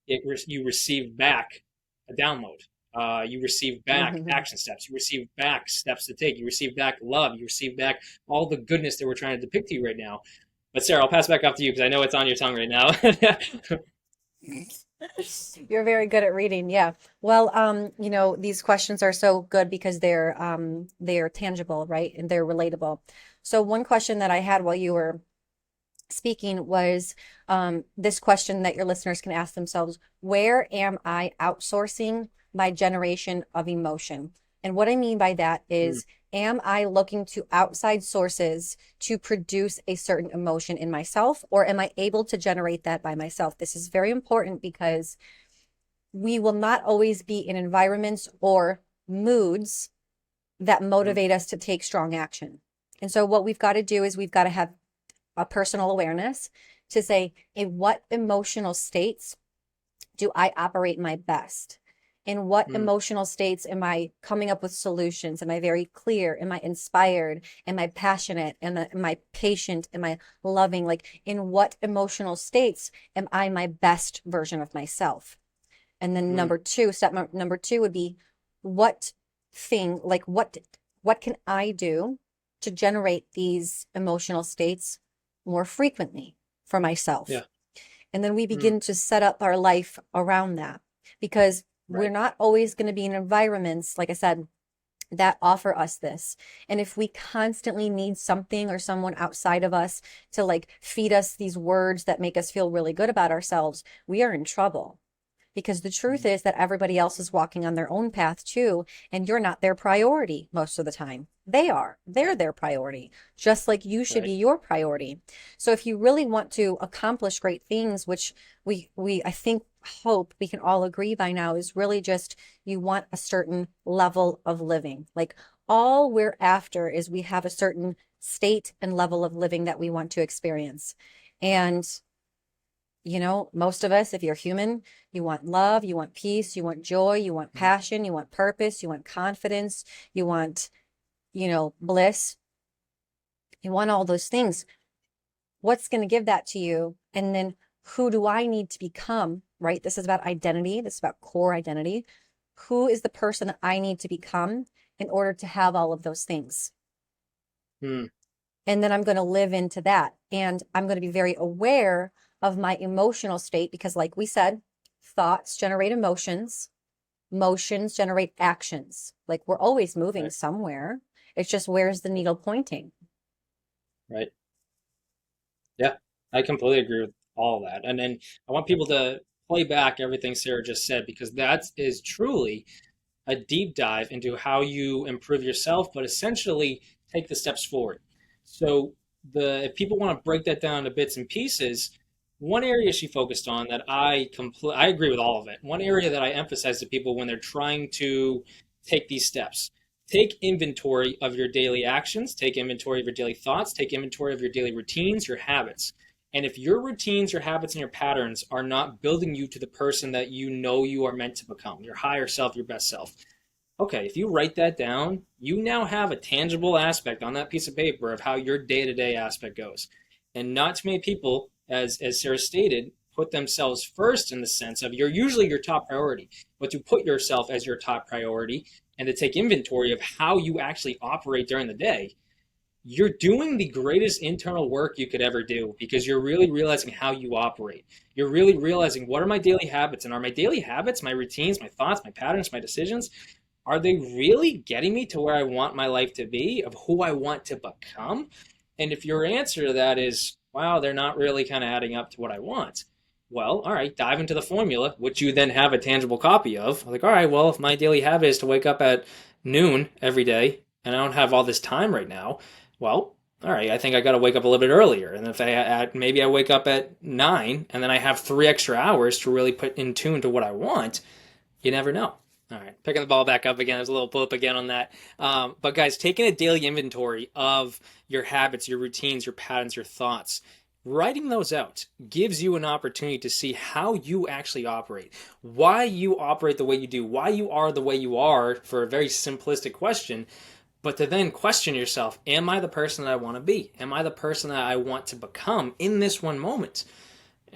you receive back a download. You receive back action steps. You receive back steps to take. You receive back love. You receive back all the goodness that we're trying to depict to you right now. But Sarah, I'll pass back off to you because I know it's on your tongue right now. You're very good at reading. Yeah. Well, these questions are so good because they're tangible, right? And they're relatable. So one question that I had while you were speaking was this question that your listeners can ask themselves: where am I outsourcing my generation of emotion? And what I mean by that is, am I looking to outside sources to produce a certain emotion in myself, or am I able to generate that by myself? This is very important because we will not always be in environments or moods that motivate us to take strong action. And so what we've got to do is we've got to have a personal awareness to say, in what emotional states do I operate my best? In what emotional states am I coming up with solutions? Am I very clear? Am I inspired? Am I passionate? Am I patient? Am I loving? Like, in what emotional states am I my best version of myself? And then step number two would be, what can I do to generate these emotional states more frequently for myself? Yeah. And then we begin to set up our life around that, because we're not always going to be in environments, like I said, that offer us this. And if we constantly need something or someone outside of us to like feed us these words that make us feel really good about ourselves, we are in trouble. Because the truth is that everybody else is walking on their own path too, and you're not their priority most of the time. They are. They're their priority, just like you should be your priority. So if you really want to accomplish great things, which I think, hope we can all agree by now, is really just, you want a certain level of living. Like, all we're after is we have a certain state and level of living that we want to experience. And most of us, if you're human, you want love, you want peace, you want joy, you want passion, you want purpose, you want confidence, you want, bliss. You want all those things. What's going to give that to you? And then, who do I need to become, right? This is about identity. This is about core identity. Who is the person that I need to become in order to have all of those things? And then I'm going to live into that. And I'm going to be very aware of my emotional state, because like we said, thoughts generate emotions, emotions generate actions. Like, we're always moving somewhere. It's just, where's the needle pointing? Right. Yeah, I completely agree with all of that. And then I want people to play back everything Sarah just said, because that is truly a deep dive into how you improve yourself, but essentially take the steps forward. So if people want to break that down to bits and pieces, one area she focused on that I agree with all of it. One area that I emphasize to people when they're trying to take these steps: take inventory of your daily actions, take inventory of your daily thoughts, take inventory of your daily routines, your habits. And if your routines, your habits, and your patterns are not building you to the person that you are meant to become, your higher self, your best self, okay, if you write that down, you now have a tangible aspect on that piece of paper of how your day-to-day aspect goes. And not too many people, as Sarah stated, put themselves first, in the sense of, you're usually your top priority, but to put yourself as your top priority and to take inventory of how you actually operate during the day, you're doing the greatest internal work you could ever do, because you're really realizing how you operate. You're really realizing, what are my daily habits? And are my daily habits, my routines, my thoughts, my patterns, my decisions, are they really getting me to where I want my life to be, of who I want to become? And if your answer to that is, wow, they're not really kind of adding up to what I want, well, all right, dive into the formula, which you then have a tangible copy of. Like, all right, well, if my daily habit is to wake up at noon every day and I don't have all this time right now, well, all right, I think I got to wake up a little bit earlier. And if maybe I wake up at 9 and then I have 3 extra hours to really put in tune to what I want, you never know. All right, picking the ball back up again. There's a little blip again on that. But guys, taking a daily inventory of your habits, your routines, your patterns, your thoughts, writing those out gives you an opportunity to see how you actually operate, why you operate the way you do, why you are the way you are, for a very simplistic question. But to then question yourself, am I the person that I want to be? Am I the person that I want to become in this one moment?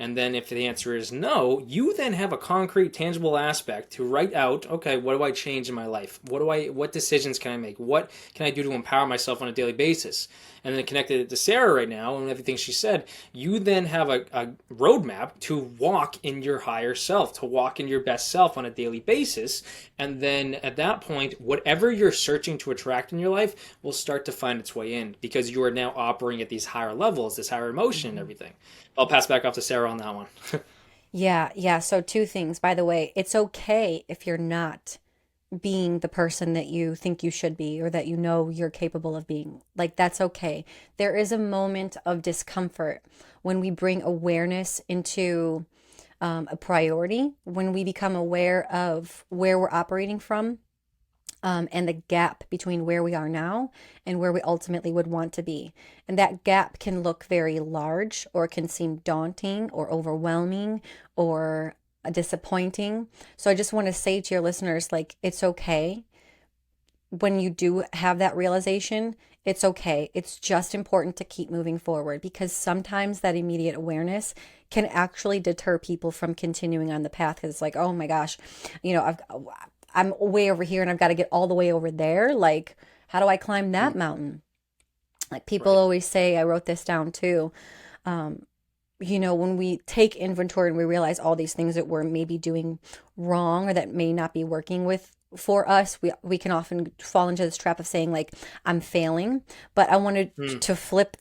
And then if the answer is no, you then have a concrete, tangible aspect to write out, okay, what do I change in my life? What decisions can I make? What can I do to empower myself on a daily basis? And then connected it to Sarah right now and everything she said, you then have a roadmap to walk in your higher self, to walk in your best self on a daily basis. And then at that point, whatever you're searching to attract in your life will start to find its way in because you are now operating at these higher levels, this higher emotion and everything. I'll pass back off to Sarah on that one. Yeah, yeah. So two things, by the way, it's okay if you're not being the person that you think you should be or that you know you're capable of being. Like, that's okay. There is a moment of discomfort when we bring awareness into a priority, when we become aware of where we're operating from, and the gap between where we are now and where we ultimately would want to be. And that gap can look very large or it can seem daunting or overwhelming or disappointing. So I just want to say to your listeners, like, it's okay when you do have that realization. It's okay. It's just important to keep moving forward because sometimes that immediate awareness can actually deter people from continuing on the path because it's like, oh my gosh, I'm way over here and I've got to get all the way over there. Like, how do I climb that mountain? Like people Right. always say, I wrote this down too. When we take inventory and we realize all these things that we're maybe doing wrong or that may not be working for us, we can often fall into this trap of saying like, I'm failing. But I wanted to flip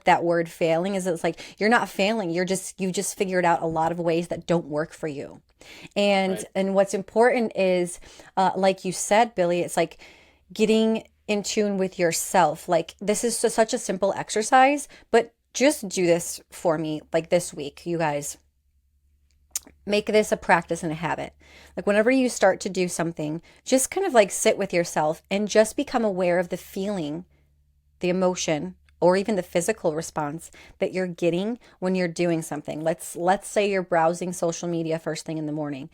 that word failing is it's like, you're not failing. You just figured out a lot of ways that don't work for you. And Right. and what's important is, like you said, Billy, it's like getting in tune with yourself. Like this is such a simple exercise, but just do this for me, like this week, you guys. Make this a practice and a habit. Like whenever you start to do something, just kind of like sit with yourself and just become aware of the feeling, the emotion, or even the physical response that you're getting when you're doing something. Let's say you're browsing social media first thing in the morning.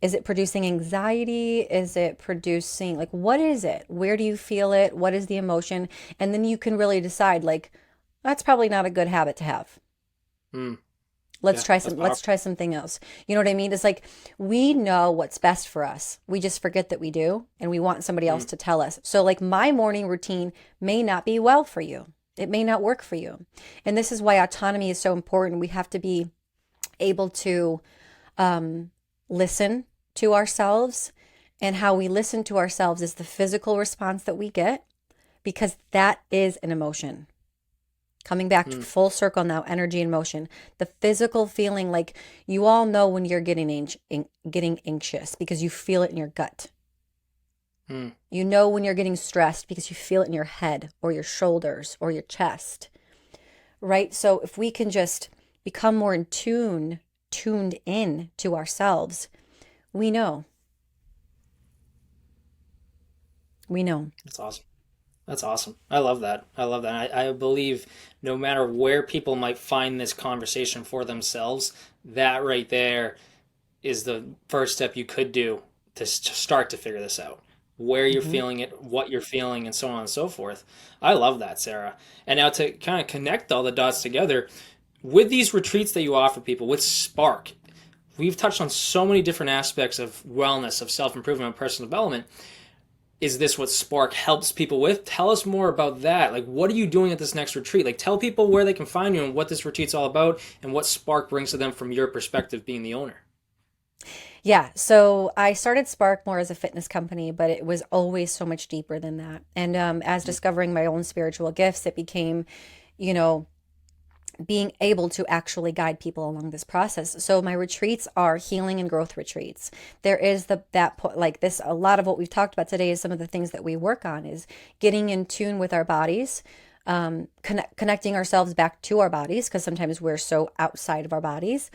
Is it producing anxiety? Is it producing, like, what is it? Where do you feel it? What is the emotion? And then you can really decide, like, that's probably not a good habit to have. Mm. Let's Yeah, try that's let's powerful. try something else. You know what I mean? It's like we know what's best for us. We just forget that we do, and we want somebody else Mm. to tell us. So like my morning routine may not be well for you. It may not work for you. And this is why autonomy is so important. We have to be able to listen to ourselves, and how we listen to ourselves is the physical response that we get because that is an emotion. Coming back to Mm. full circle now, energy and motion. The physical feeling, like you all know when you're getting anxious because you feel it in your gut. Mm. You know when you're getting stressed because you feel it in your head or your shoulders or your chest, right? So if we can just become more tuned in to ourselves, we know. We know. That's awesome. That's awesome. I love that. I love that. I believe no matter where people might find this conversation for themselves, that right there is the first step you could do to start to figure this out. Where you're Mhm. feeling it, what you're feeling, and so on and so forth. I love that, Sarah. And now to kind of connect all the dots together, with these retreats that you offer people, with Spark, we've touched on so many different aspects of wellness, of self improvement, and personal development. Is this what Spark helps people with? Tell us more about that. Like, what are you doing at this next retreat? Like, tell people where they can find you and what this retreat's all about and what Spark brings to them from your perspective being the owner. Yeah, so I started Spark more as a fitness company, but it was always so much deeper than that. And as discovering my own spiritual gifts, it became, you know, being able to actually guide people along this process. So my retreats are healing and growth retreats. There is like this, a lot of what we've talked about today is some of the things that we work on is getting in tune with our bodies, connecting ourselves back to our bodies because sometimes we're so outside of our bodies.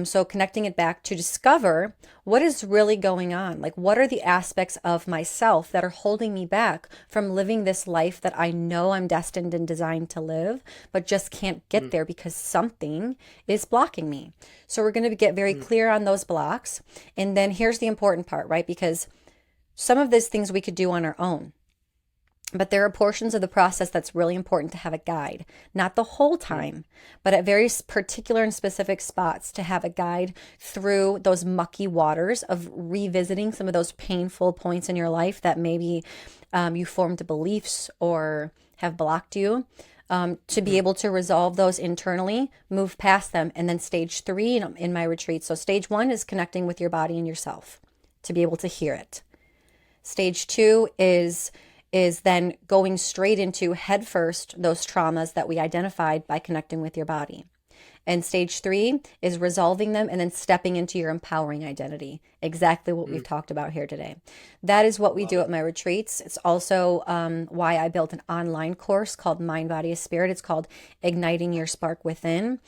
So connecting it back to discover what is really going on. Like, what are the aspects of myself that are holding me back from living this life that I know I'm destined and designed to live, but just can't get Mm. there because something is blocking me. So we're going to get very Mm. clear on those blocks. And then here's the important part, right? Because some of these things we could do on our own. But there are portions of the process that's really important to have a guide, not the whole time, but at very particular and specific spots to have a guide through those mucky waters of revisiting some of those painful points in your life that maybe you formed beliefs or have blocked you. To be able to resolve those internally, move past them, and then stage 3 in my retreat. So stage 1 is connecting with your body and yourself to be able to hear it. Stage 2 is then going straight into head first those traumas that we identified by connecting with your body. And stage 3 is resolving them and then stepping into your empowering identity. Exactly what we've talked about here today. That is what we do at my retreats. It's also why I built an online course called Mind, Body, Spirit. It's called Igniting Your Spark Within.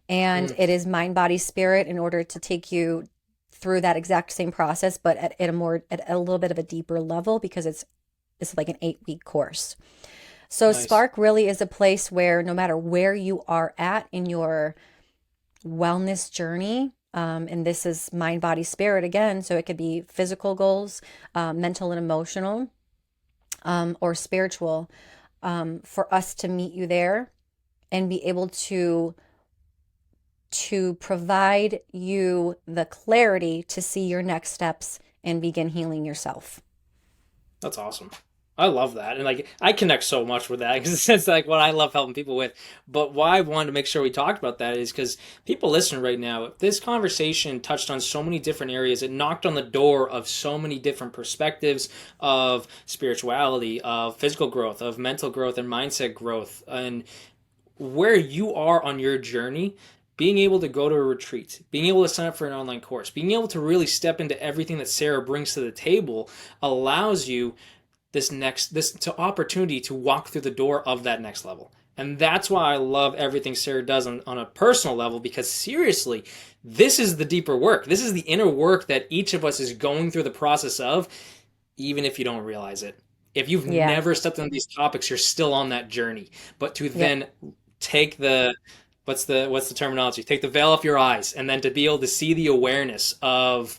And it is mind, body, spirit in order to take you through that exact same process, but at a little bit of a deeper level, because it's like an 8-week course. So Nice. Spark really is a place where no matter where you are at in your wellness journey, and this is mind, body, spirit again, so it could be physical goals, mental and emotional, or spiritual, for us to meet you there and be able to provide you the clarity to see your next steps and begin healing yourself. That's awesome. I love that. And like, I connect so much with that because it's like what I love helping people with. But why I wanted to make sure we talked about that is because people listening right now, this conversation touched on so many different areas. It knocked on the door of so many different perspectives of spirituality, of physical growth, of mental growth and mindset growth. And where you are on your journey, being able to go to a retreat, being able to sign up for an online course, being able to really step into everything that Sarah brings to the table allows you this opportunity to walk through the door of that next level. And that's why I love everything Sarah does on a personal level, because seriously, this is the deeper work. This is the inner work that each of us is going through the process of, even if you don't realize it. If you've Yeah. never stepped on these topics, you're still on that journey. But to Yep. then take the what's the terminology? Take the veil off your eyes, and then to be able to see the awareness of,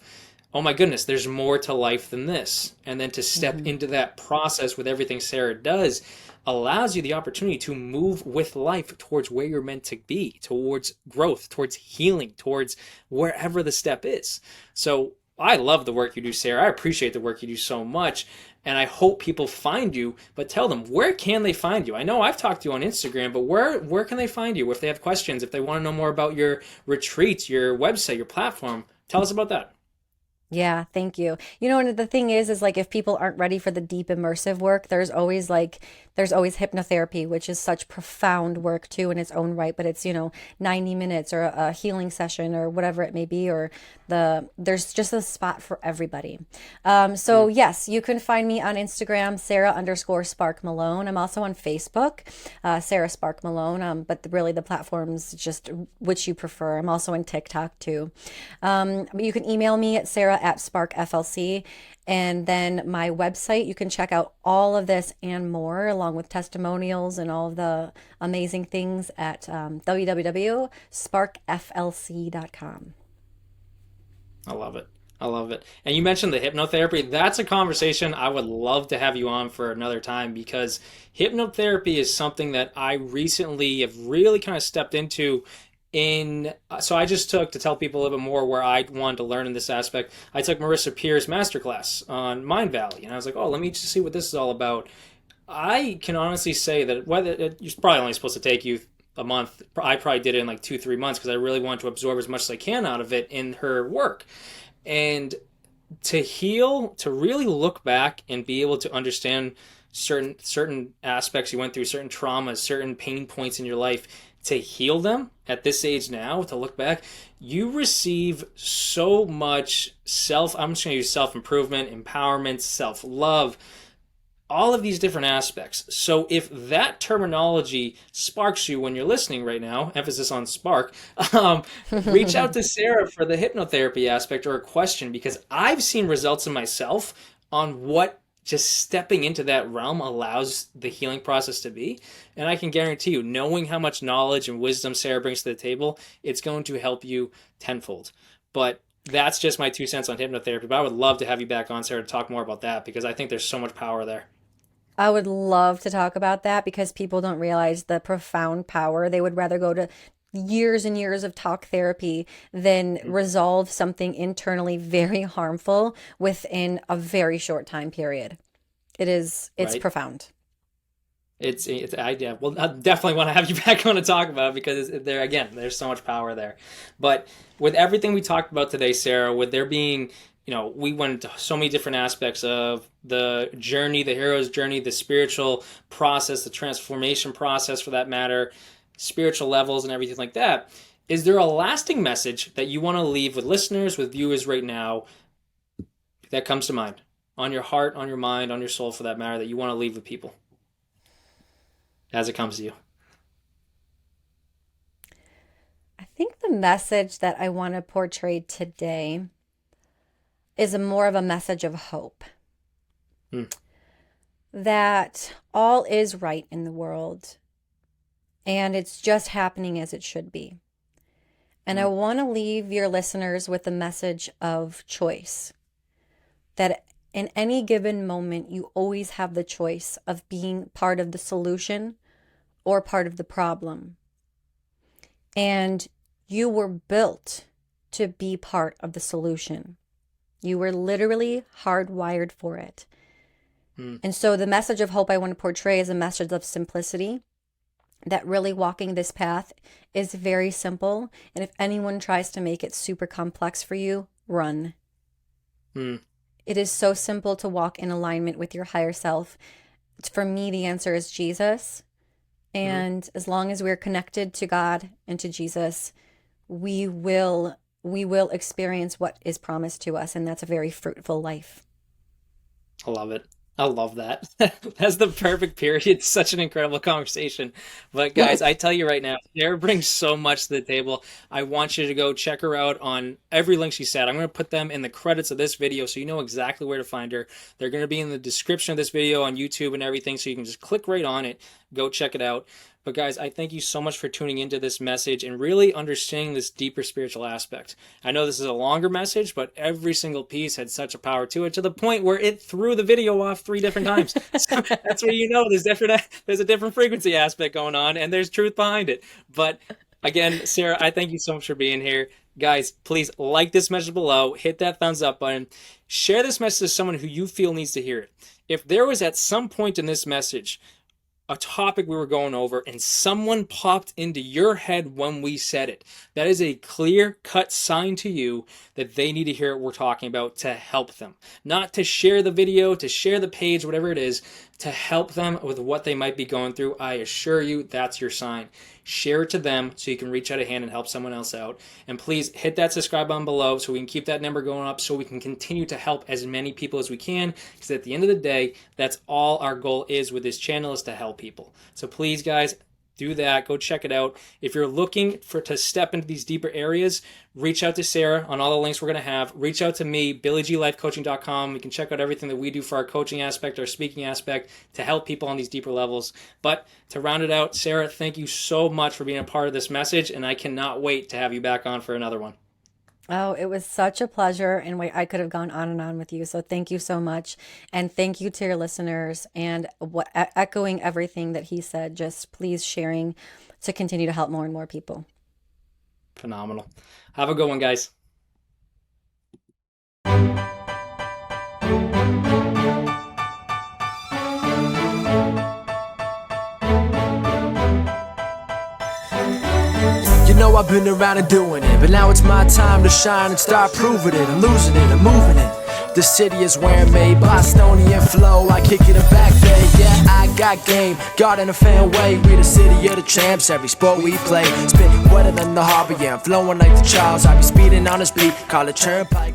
oh my goodness, there's more to life than this. And then to step Mhm. into that process with everything Sarah does allows you the opportunity to move with life towards where you're meant to be, towards growth, towards healing, towards wherever the step is. So I love the work you do, Sarah. I appreciate the work you do so much. And I hope people find you, but tell them, where can they find you? I know I've talked to you on Instagram, but where can they find you if they have questions, if they want to know more about your retreats, your website, your platform? Tell us about that. Yeah, thank you. You know, and the thing is like if people aren't ready for the deep immersive work, there's always hypnotherapy, which is such profound work too in its own right, but it's, 90 minutes or a healing session or whatever it may be, or there's just a spot for everybody. So yes, you can find me on Instagram, Sarah_Spark Malone. I'm also on Facebook, Sarah Spark Malone. But really the platform's just which you prefer. I'm also on TikTok too. You can email me at Sarah@Spark FLC. And then my website, you can check out all of this and more, along with testimonials and all of the amazing things at www.sparkflc.com. I love it. I love it. And you mentioned the hypnotherapy. That's a conversation I would love to have you on for another time, because hypnotherapy is something that I recently have really kind of stepped into so I just took, to tell people a little bit more where I wanted to learn in this aspect, I took Marissa Peer's masterclass on Mind Valley, and I was like, oh, let me just see what this is all about. I can honestly say that whether it's probably only supposed to take you a month, I probably did it in like 2-3 months because I really wanted to absorb as much as I can out of it in her work. And to heal, to really look back and be able to understand certain aspects you went through, certain traumas, certain pain points in your life, to heal them at this age now, to look back, you receive so much I'm just going to use self-improvement, empowerment, self-love, all of these different aspects. So if that terminology sparks you when you're listening right now, emphasis on spark, reach out to Sarah for the hypnotherapy aspect or a question, because I've seen results in myself on what just stepping into that realm allows the healing process to be. And I can guarantee you, knowing how much knowledge and wisdom Sarah brings to the table, it's going to help you tenfold. But that's just my 2 cents on hypnotherapy. But I would love to have you back on, Sarah, to talk more about that, because I think there's so much power there. I would love to talk about that because people don't realize the profound power. They would rather go to years and years of talk therapy than resolve something internally very harmful within a very short time period. It's Right. profound. It's idea. Well, I definitely want to have you back on to talk about it because there again, there's so much power there. But with everything we talked about today, Sarah, with there being, we went into so many different aspects of the journey, the hero's journey, the spiritual process, the transformation process for that matter, spiritual levels and everything like that. Is there a lasting message that you want to leave with listeners, with viewers right now that comes to mind on your heart, on your mind, on your soul for that matter that you want to leave with people as it comes to you? I think the message that I want to portray today is more of a message of hope. That all is right in the world and it's just happening as it should be. And I want to leave your listeners with a message of choice. That in any given moment, you always have the choice of being part of the solution or part of the problem. And you were built to be part of the solution. You were literally hardwired for it. And so the message of hope I want to portray is a message of simplicity, that really walking this path is very simple. And if anyone tries to make it super complex for you, run. It is so simple to walk in alignment with your higher self. For me, the answer is Jesus. And as long as we're connected to God and to Jesus, we will experience what is promised to us. And that's a very fruitful life. I love it. I love that. That's the perfect period. It's such an incredible conversation. But guys, I tell you right now, Sarah brings so much to the table. I want you to go check her out on every link she said. I'm going to put them in the credits of this video so you know exactly where to find her. They're going to be in the description of this video on YouTube and everything, so you can just click right on it. Go check it out. But guys, I thank you so much for tuning into this message and really understanding this deeper spiritual aspect. I know this is a longer message, but every single piece had such a power to it, to the point where it threw the video off 3 different times. So that's where you know there's a different frequency aspect going on and there's truth behind it. But again, Sarah, I thank you so much for being here. Guys, please like this message below, hit that thumbs up button, share this message to someone who you feel needs to hear it. If there was at some point in this message a topic we were going over and someone popped into your head when we said it, that is a clear-cut sign to you that they need to hear what we're talking about to help them. Not to share the video, to share the page, whatever it is, to help them with what they might be going through. I assure you that's your sign. Share it to them so you can reach out a hand and help someone else out. And please hit that subscribe button below so we can keep that number going up, so we can continue to help as many people as we can, because at the end of the day, that's all our goal is with this channel, is to help people. So please, guys, do that. Go check it out. If you're looking to step into these deeper areas, reach out to Sarah on all the links we're going to have. Reach out to me, BillyGLifeCoaching.com. You can check out everything that we do for our coaching aspect, our speaking aspect, to help people on these deeper levels. But to round it out, Sarah, thank you so much for being a part of this message, and I cannot wait to have you back on for another one. Oh, it was such a pleasure, and I could have gone on and on with you. So thank you so much, and thank you to your listeners. And echoing everything that he said, just please sharing to continue to help more and more people. Phenomenal. Have a good one, guys. You know I've been around and doing it, but now it's my time to shine and start proving it. I'm losing it, I'm moving it. The city is where I'm made, Bostonian flow, I kick it a back day. Yeah, I got game, God in a fan way. We the city of the champs, every sport we play. Spit wetter than the harbor, yeah, I'm flowing like the Charles. I be speeding on this beat, call it turnpike.